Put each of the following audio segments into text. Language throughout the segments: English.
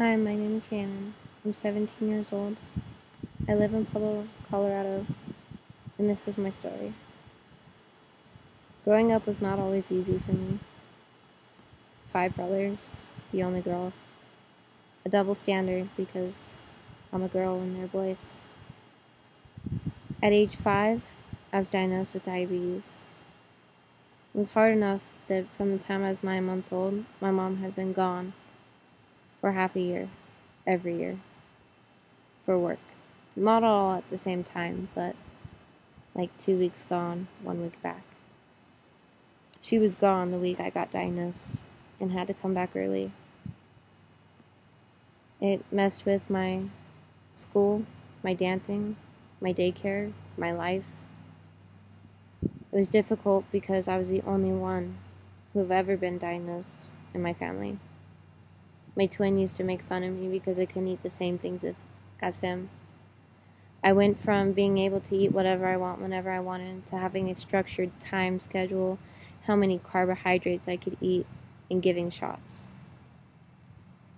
Hi, my name is Rhiannon. I'm 17 years old. I live in Pueblo, Colorado, and this is my story. Growing up was not always easy for me. 5 brothers, the only girl. A double standard because I'm a girl and they're boys. At age 5, I was diagnosed with diabetes. It was hard enough that from the time I was 9 months old, my mom had been gone for half a year, every year, for work. Not all at the same time, but like 2 weeks gone, 1 week back. She was gone the week I got diagnosed and had to come back early. It messed with my school, my dancing, my daycare, my life. It was difficult because I was the only one who have ever been diagnosed in my family. My twin used to make fun of me because I couldn't eat the same things as him. I went from being able to eat whatever I want whenever I wanted to having a structured time schedule, how many carbohydrates I could eat, and giving shots.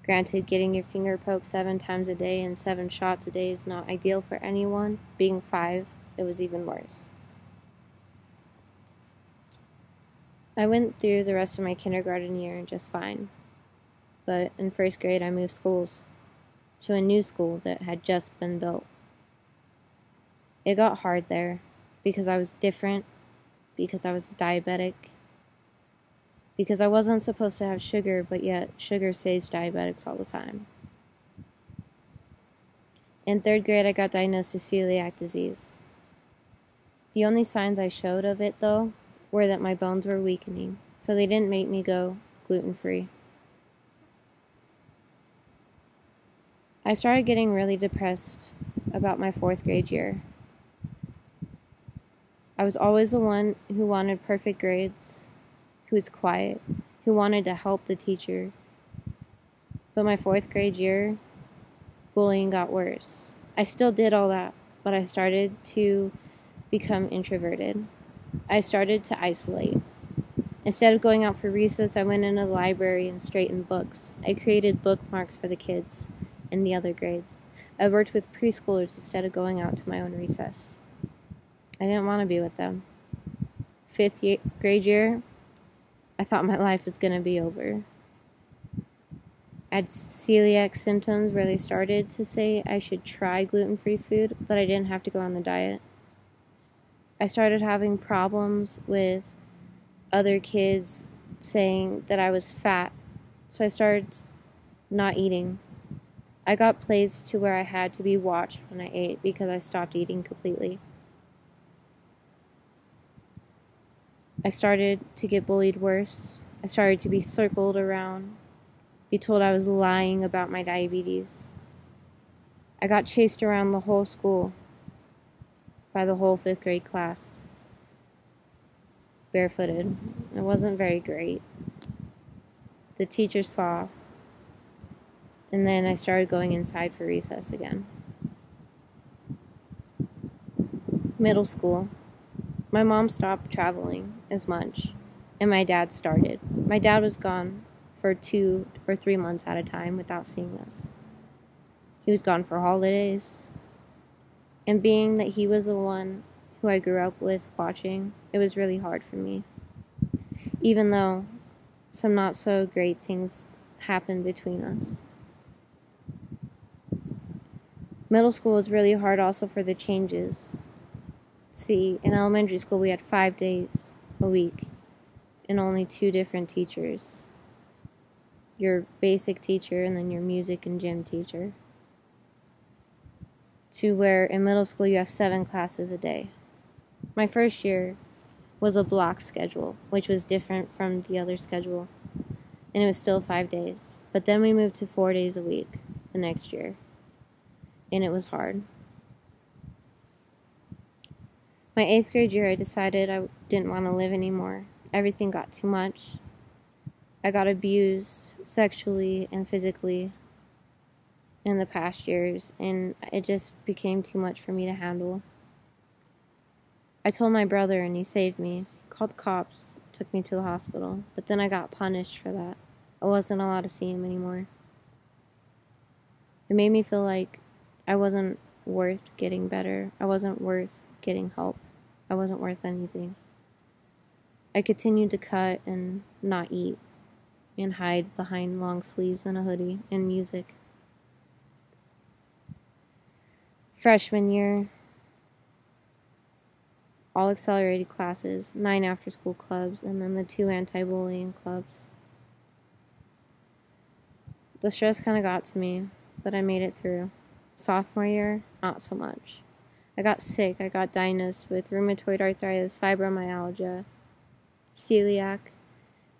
Granted, getting your finger poked 7 times a day and 7 shots a day is not ideal for anyone. Being 5, it was even worse. I went through the rest of my kindergarten year just fine. But in 1st grade, I moved schools to a new school that had just been built. It got hard there because I was different, because I was diabetic, because I wasn't supposed to have sugar, but yet sugar saves diabetics all the time. In 3rd grade, I got diagnosed with celiac disease. The only signs I showed of it, though, were that my bones were weakening, so they didn't make me go gluten-free. I started getting really depressed about my 4th grade year. I was always the one who wanted perfect grades, who was quiet, who wanted to help the teacher. But my 4th grade year, bullying got worse. I still did all that, but I started to become introverted. I started to isolate. Instead of going out for recess, I went into the library and straightened books. I created bookmarks for the kids in the other grades. I worked with preschoolers instead of going out to my own recess. I didn't want to be with them. 5th grade year, I thought my life was going to be over. I had celiac symptoms where they started to say I should try gluten-free food, but I didn't have to go on the diet. I started having problems with other kids saying that I was fat, so I started not eating. I got placed to where I had to be watched when I ate because I stopped eating completely. I started to get bullied worse. I started to be circled around, be told I was lying about my diabetes. I got chased around the whole school by the whole 5th grade class, barefooted. It wasn't very great. The teacher saw, and then I started going inside for recess again. Middle school. My mom stopped traveling as much, and my dad started. My dad was gone for 2 or 3 months at a time without seeing us. He was gone for holidays. And being that he was the one who I grew up with watching, it was really hard for me. Even though some not so great things happened between us. Middle school was really hard also for the changes. See, in elementary school we had 5 days a week and only 2 different teachers. Your basic teacher and then your music and gym teacher. To where in middle school you have 7 classes a day. My first year was a block schedule, which was different from the other schedule, and it was still 5 days. But then we moved to 4 days a week the next year, and it was hard. My 8th grade year, I decided I didn't want to live anymore. Everything got too much. I got abused sexually and physically in the past years, and it just became too much for me to handle. I told my brother, and he saved me. He called the cops, took me to the hospital, but then I got punished for that. I wasn't allowed to see him anymore. It made me feel like I wasn't worth getting better. I wasn't worth getting help. I wasn't worth anything. I continued to cut and not eat and hide behind long sleeves and a hoodie and music. Freshman year, all accelerated classes, 9 after-school clubs, and then the 2 anti-bullying clubs. The stress kind of got to me, but I made it through. Sophomore year, not so much. I got sick. I got diagnosed with rheumatoid arthritis, fibromyalgia, celiac.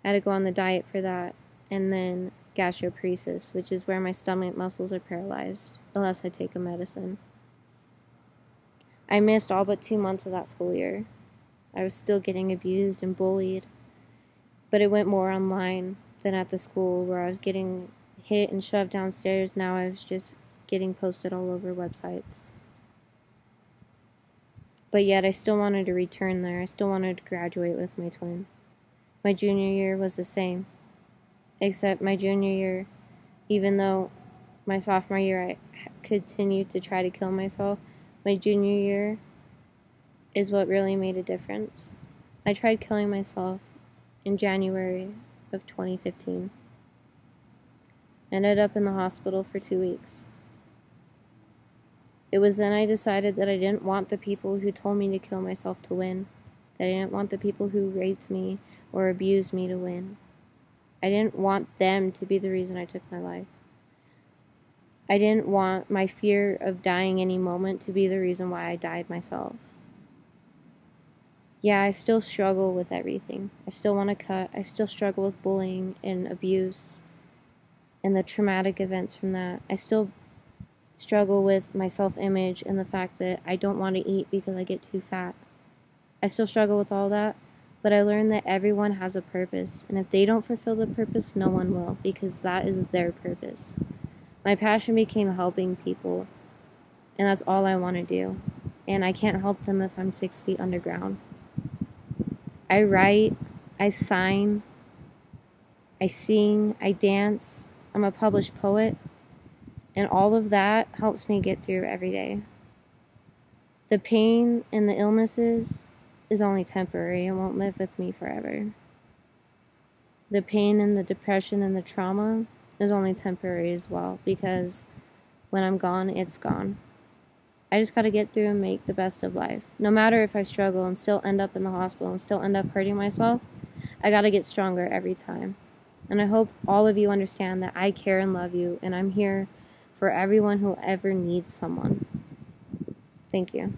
I had to go on the diet for that, and then gastroparesis, which is where my stomach muscles are paralyzed unless I take a medicine. I missed all but 2 months of that school year. I was still getting abused and bullied, but it went more online than at the school where I was getting hit and shoved downstairs. Now I was just getting posted all over websites. But yet I still wanted to return there. I still wanted to graduate with my twin. My junior year was the same, except my junior year, even though my sophomore year I continued to try to kill myself, my junior year is what really made a difference. I tried killing myself in January of 2015. Ended up in the hospital for 2 weeks. It was then I decided that I didn't want the people who told me to kill myself to win. That I didn't want the people who raped me or abused me to win. I didn't want them to be the reason I took my life. I didn't want my fear of dying any moment to be the reason why I died myself. Yeah, I still struggle with everything. I still want to cut. I still struggle with bullying and abuse and the traumatic events from that. I still struggle with my self-image and the fact that I don't want to eat because I get too fat. I still struggle with all that, but I learned that everyone has a purpose, and if they don't fulfill the purpose, no one will, because that is their purpose. My passion became helping people, and that's all I want to do, and I can't help them if I'm 6 feet underground. I write, I sign, I sing, I dance, I'm a published poet, and all of that helps me get through every day. The pain and the illnesses is only temporary. It won't live with me forever. The pain and the depression and the trauma is only temporary as well, because when I'm gone, it's gone. I just gotta get through and make the best of life. No matter if I struggle and still end up in the hospital and still end up hurting myself, I gotta get stronger every time. And I hope all of you understand that I care and love you, and I'm here for everyone who ever needs someone. Thank you.